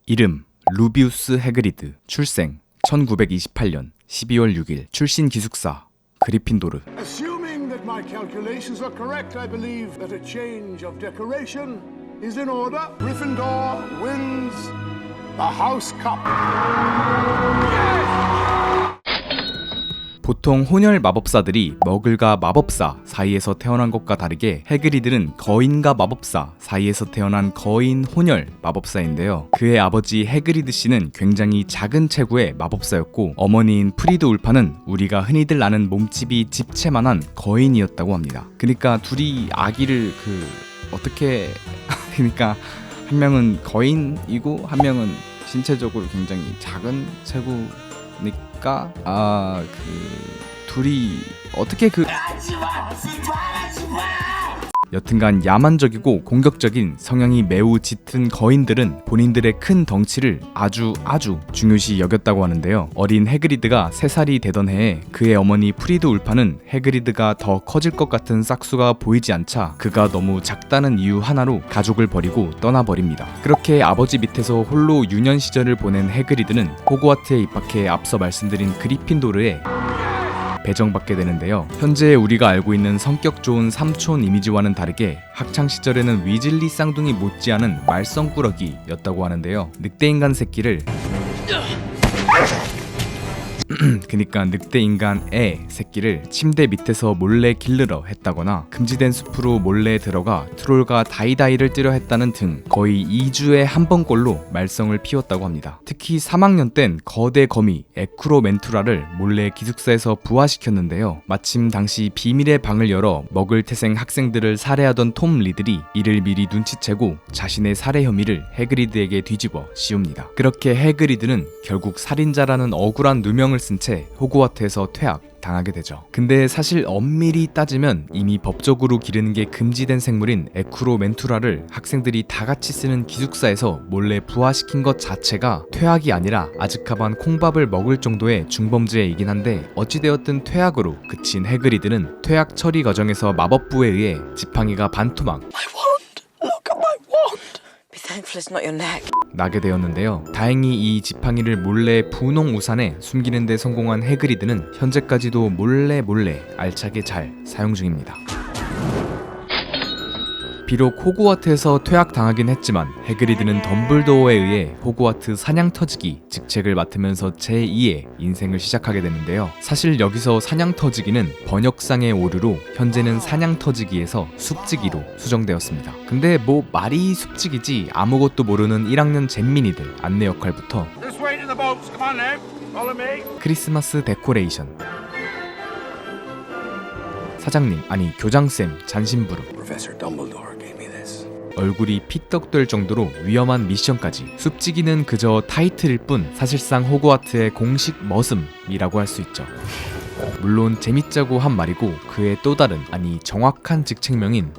이름 루비우스 해그리드. 출생 1928년 12월 6일. 출신 기숙사 그리핀도르. Assuming that my calculations are correct, I believe that a change of decoration is in order. Gryffindor wins the House Cup. 보통 혼혈 마법사들이 머글과 마법사 사이에서 태어난 것과 다르게 해그리드는 거인과 마법사 사이에서 태어난 거인 혼혈 마법사인데요. 그의 아버지 해그리드 씨는 굉장히 작은 체구의 마법사였고 어머니인 프리드 울파는 우리가 흔히들 아는 몸집이 집채만한 거인이었다고 합니다. 그러니까 둘이 아기를 어떻게 그러니까 한 명은 거인이고 한 명은 신체적으로 굉장히 작은 체구니까 둘이 어떻게 여튼간 야만적이고 공격적인 성향이 매우 짙은 거인들은 본인들의 큰 덩치를 아주 중요시 여겼다고 하는데요. 어린 해그리드가 3살이 되던 해에 그의 어머니 프리드 울파는 해그리드가 더 커질 것 같은 싹수가 보이지 않자 그가 너무 작다는 이유 하나로 가족을 버리고 떠나버립니다. 그렇게 아버지 밑에서 홀로 유년 시절을 보낸 해그리드는 호그와트에 입학해 앞서 말씀드린 그리핀도르에 배정받게 되는데요. 현재 우리가 알고 있는 성격 좋은 삼촌 이미지와는 다르게 학창시절에는 위즐리 쌍둥이 못지않은 말썽꾸러기였다고 하는데요. 늑대인간 새끼를 그니까 늑대인간의 새끼를 침대 밑에서 몰래 기르러 했다거나 금지된 숲으로 몰래 들어가 트롤과 다이다이를 뜨려 했다는 등 거의 2주에 한 번꼴로 말썽을 피웠다고 합니다. 특히 3학년 땐 거대 거미 에크로멘투라를 몰래 기숙사에서 부화시켰는데요. 마침 당시 비밀의 방을 열어 먹을 태생 학생들을 살해하던 톰 리들이 이를 미리 눈치채고 자신의 살해 혐의를 해그리드에게 뒤집어 씌웁니다. 그렇게 해그리드는 결국 살인자라는 억울한 누명을 쓴 채 호그와트에서 퇴학당하게 되죠. 근데 사실 엄밀히 따지면 이미 법적으로 기르는 게 금지된 생물인 에크로멘투라를 학생들이 다 같이 쓰는 기숙사에서 몰래 부화시킨 것 자체가 퇴학이 아니라 아즈카반 콩밥을 먹을 정도의 중범죄이긴 한데 어찌되었든 퇴학으로 그친 해그리드는 퇴학 처리 과정에서 마법부에 의해 지팡이가 반토막 나게 되었는데요. 다행히 이 지팡이를 몰래 분홍 우산에 숨기는 데 성공한 해그리드는 현재까지도 몰래 알차게 잘 사용 중입니다. 비록 호그와트에서 퇴학당하긴 했지만 해그리드는 덤블도어에 의해 호그와트 사냥터지기 직책을 맡으면서 제2의 인생을 시작하게 되는데요. 사실 여기서 사냥터지기는 번역상의 오류로 현재는 사냥터지기에서 숲지기로 수정되었습니다. 근데 뭐 말이 숲지기지 아무것도 모르는 1학년 잼민이들 안내 역할부터 크리스마스 데코레이션, 사장님 아니 교장쌤 잔심부름, 얼굴이 피떡될 정도로 위험한 미션까지. 숲지기는 그저 타이틀일 뿐 사실상 호그와트의 공식 머슴이라고 할 수 있죠. 물론 재밌자고 한 말이고 그의 또 다른 아니 정확한 직책명인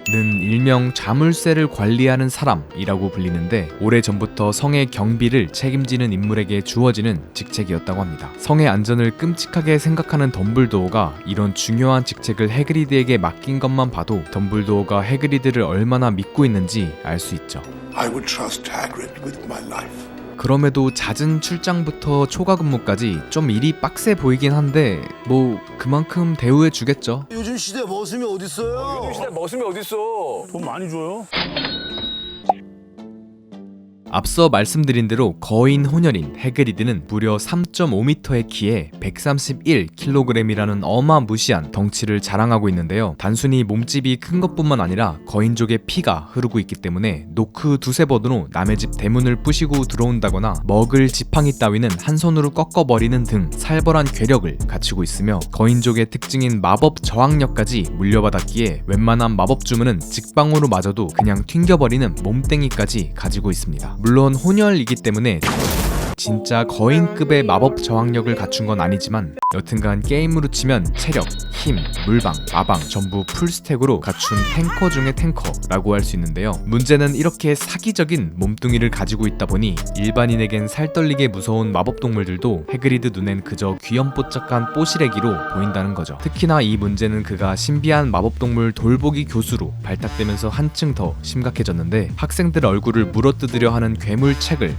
는 일명 자물쇠를 관리하는 사람이라고 불리는데 오래전부터 성의 경비를 책임지는 인물에게 주어지는 직책이었다고 합니다. 성의 안전을 끔찍하게 생각하는 덤블도어가 이런 중요한 직책을 해그리드에게 맡긴 것만 봐도 덤블도어가 해그리드를 얼마나 믿고 있는지 알 수 있죠. I would trust Hagrid with my life. 그럼에도 잦은 출장부터 초과 근무까지 좀 일이 빡세 보이긴 한데 뭐 그만큼 대우해 주겠죠. 요즘 시대 머슴이 어딨어요? 요즘 시대 머슴이 어딨어? 돈 많이 줘요. 앞서 말씀드린 대로 거인 혼혈인 해그리드는 무려 3.5m의 키에 131kg이라는 어마무시한 덩치를 자랑하고 있는데요. 단순히 몸집이 큰 것뿐만 아니라 거인족의 피가 흐르고 있기 때문에 노크 두세 번으로 남의 집 대문을 부시고 들어온다거나 먹을 지팡이 따위는 한 손으로 꺾어버리는 등 살벌한 괴력을 갖추고 있으며 거인족의 특징인 마법 저항력까지 물려받았기에 웬만한 마법 주문은 직방으로 맞아도 그냥 튕겨버리는 몸땡이까지 가지고 있습니다. 물론 혼혈이기 때문에 진짜 거인급의 마법 저항력을 갖춘 건 아니지만 여튼간 게임으로 치면 체력, 힘, 물방, 마방 전부 풀스택으로 갖춘 탱커 중의 탱커라고 할 수 있는데요. 문제는 이렇게 사기적인 몸뚱이를 가지고 있다 보니 일반인에겐 살떨리게 무서운 마법 동물들도 해그리드 눈엔 그저 귀염뽀짝한 뽀시래기로 보인다는 거죠. 특히나 이 문제는 그가 신비한 마법 동물 돌보기 교수로 발탁되면서 한층 더 심각해졌는데, 학생들 얼굴을 물어뜯으려 하는 괴물책을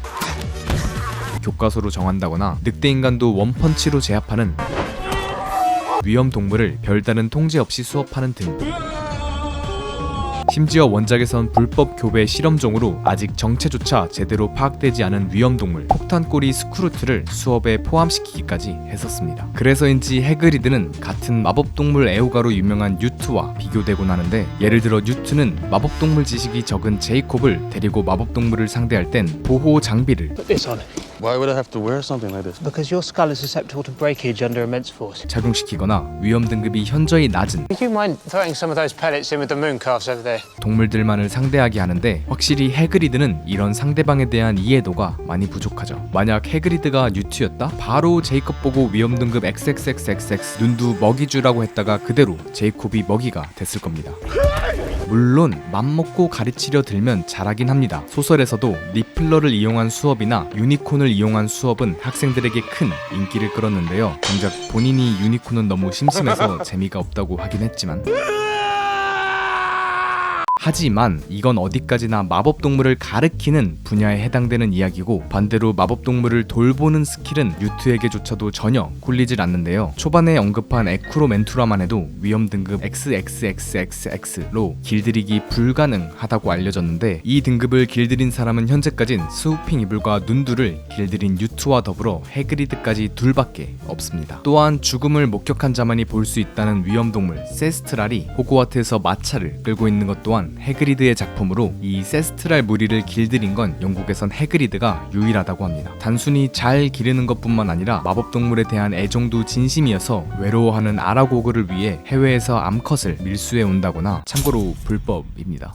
교과서로 정한다거나 늑대인간도 원펀치로 제압하는 위험동물을 별다른 통제 없이 수업하는 등, 심지어 원작에선 불법 교배 실험종으로 아직 정체조차 제대로 파악되지 않은 위험동물 폭탄꼬리 스크루트를 수업에 포함시키기까지 했었습니다. 그래서인지 해그리드는 같은 마법동물 애호가로 유명한 뉴트와 비교되곤 하는데, 예를 들어 뉴트는 마법동물 지식이 적은 제이콥을 데리고 마법동물을 상대할 땐 보호 장비를 Put this on it. Why would I have to wear something like this? Because your skull is susceptible to breakage under immense force. 착용시키거나 위험 등급이 현저히 낮은 Would you mind throwing some of those pellets in with the moon calves over there? 동물들만을 상대하게 하는데, 확실히 해그리드는 이런 상대방에 대한 이해도가 많이 부족하죠. 만약 해그리드가 뉴트였다? 바로 제이콥 보고 위험 등급 XXXXX 눈두 먹이주라고 했다가 그대로 제이콥이 먹이가 됐을 겁니다. 물론 맘먹고 가르치려 들면 잘하긴 합니다. 소설에서도 리플러를 이용한 수업이나 유니콘을 이용한 수업은 학생들에게 큰 인기를 끌었는데요. 정작 본인이 유니콘은 너무 심심해서 재미가 없다고 하긴 했지만, 하지만 이건 어디까지나 마법동물을 가르키는 분야에 해당되는 이야기고, 반대로 마법동물을 돌보는 스킬은 뉴트에게조차도 전혀 꿀리질 않는데요. 초반에 언급한 에크로멘투라만 해도 위험 등급 XXXXX로 길들이기 불가능하다고 알려졌는데, 이 등급을 길들인 사람은 현재까진 스우핑 이블과 눈두를 길들인 뉴트와 더불어 해그리드까지 둘밖에 없습니다. 또한 죽음을 목격한 자만이 볼 수 있다는 위험동물 세스트랄이 호그와트에서 마차를 끌고 있는 것 또한 해그리드의 작품으로, 이 세스트랄 무리를 길들인 건 영국에선 해그리드가 유일하다고 합니다. 단순히 잘 기르는 것뿐만 아니라 마법동물에 대한 애정도 진심이어서 외로워하는 아라고그를 위해 해외에서 암컷을 밀수해 온다거나, 참고로 불법입니다.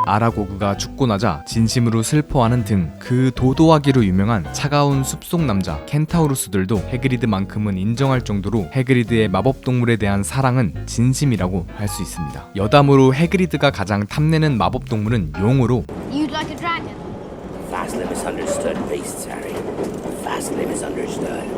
아라고그가 죽고 나자 진심으로 슬퍼하는 등 그 도도하기로 유명한 차가운 숲속 남자 켄타우루스들도 해그리드만큼은 인정할 정도로 해그리드의 마법동물에 대한 사랑은 진심이라고 할 수 있습니다. 여담으로 해그리드가 가장 탐내는 마법동물은 용으로, You'd like a dragon? Vastly misunderstood beasts, Harry. Vastly misunderstood.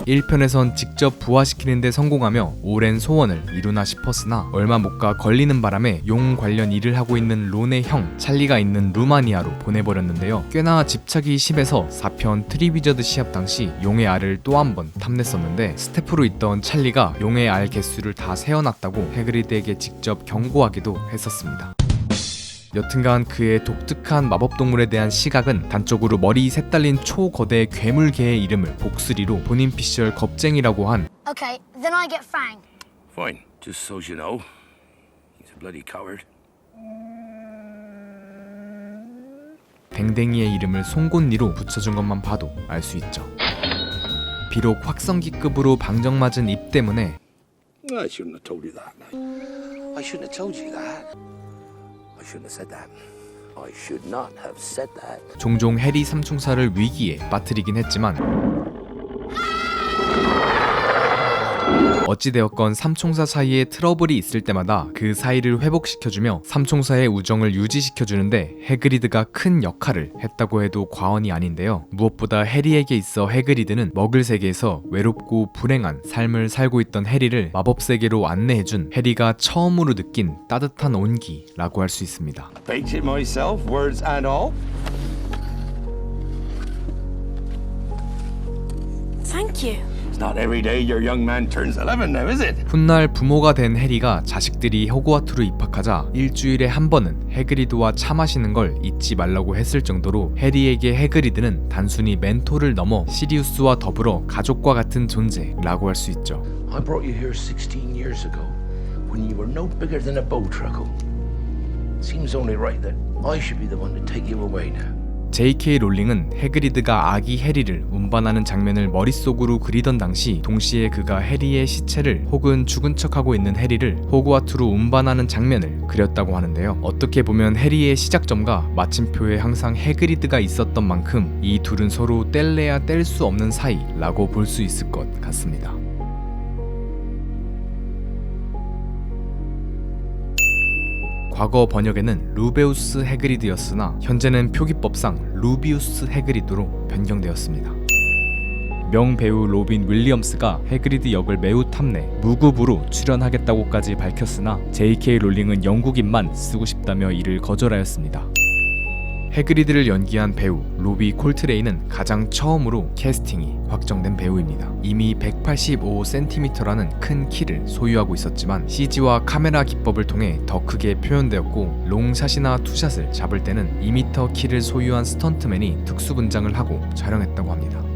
1편에선 직접 부화시키는 데 성공하며 오랜 소원을 이루나 싶었으나 얼마 못 가 걸리는 바람에 용 관련 일을 하고 있는 론의 형 찰리가 있는 루마니아로 보내버렸는데요. 꽤나 집착이 심해서 4편 트리위저드 시합 당시 용의 알을 또 한 번 탐냈었는데, 스태프로 있던 찰리가 용의 알 개수를 다 세어놨다고 해그리드에게 직접 경고하기도 했었습니다. 여튼간 그의 독특한 마법동물에 대한 시각은 단적으로 머리 셋 달린 초거대 괴물개의 이름을 복스리로 본인 피셜 겁쟁이라고 한 Okay, then I get Fang. Fine, just so you know. He's a bloody coward. 댕댕이의 이름을 송곳니로 붙여준 것만 봐도 알 수 있죠. 비록 확성기급으로 방정맞은 입 때문에 I shouldn't have told you that. I shouldn't have told you that. I shouldn't have said that. I should not have said that. 종종 해리 삼총사를 위기에 빠뜨리긴 했지만, 어찌되었건 삼총사 사이에 트러블이 있을 때마다 그 사이를 회복시켜주며 삼총사의 우정을 유지시켜주는데 해그리드가 큰 역할을 했다고 해도 과언이 아닌데요. 무엇보다 해리에게 있어 해그리드는 머글 세계에서 외롭고 불행한 삶을 살고 있던 해리를 마법 세계로 안내해준 해리가 처음으로 느낀 따뜻한 온기라고 할 수 있습니다. Baked it myself, words and all. Thank you. It's not every day your young man turns 11 now, is it? 훗날 부모가 된 해리가 자식들이 호그와트로 입학하자 일주일에 한 번은 해그리드와 차 마시는 걸 잊지 말라고 했을 정도로 해리에게 해그리드는 단순히 멘토를 넘어 시리우스와 더불어 가족과 같은 존재라고 할 수 있죠. I brought you here 16 years ago when you were no bigger than a bow truckle. Seems only right that I should be the one to take you away now. J.K. 롤링은 해그리드가 아기 해리를 운반하는 장면을 머릿속으로 그리던 당시 동시에 그가 해리의 시체를 혹은 죽은 척하고 있는 해리를 호그와트로 운반하는 장면을 그렸다고 하는데요. 어떻게 보면 해리의 시작점과 마침표에 항상 해그리드가 있었던 만큼 이 둘은 서로 뗄래야 뗄 수 없는 사이라고 볼 수 있을 것 같습니다. 과거 번역에는 루베우스 해그리드였으나 현재는 표기법상 루비우스 해그리드로 변경되었습니다. 명배우 로빈 윌리엄스가 해그리드 역을 매우 탐내 무급으로 출연하겠다고까지 밝혔으나 J.K. 롤링은 영국인만 쓰고 싶다며 이를 거절하였습니다. 해그리드를 연기한 배우 로비 콜트레인은 가장 처음으로 캐스팅이 확정된 배우입니다. 이미 185cm라는 큰 키를 소유하고 있었지만 CG와 카메라 기법을 통해 더 크게 표현되었고 롱샷이나 투샷을 잡을 때는 2m 키를 소유한 스턴트맨이 특수 분장을 하고 촬영했다고 합니다.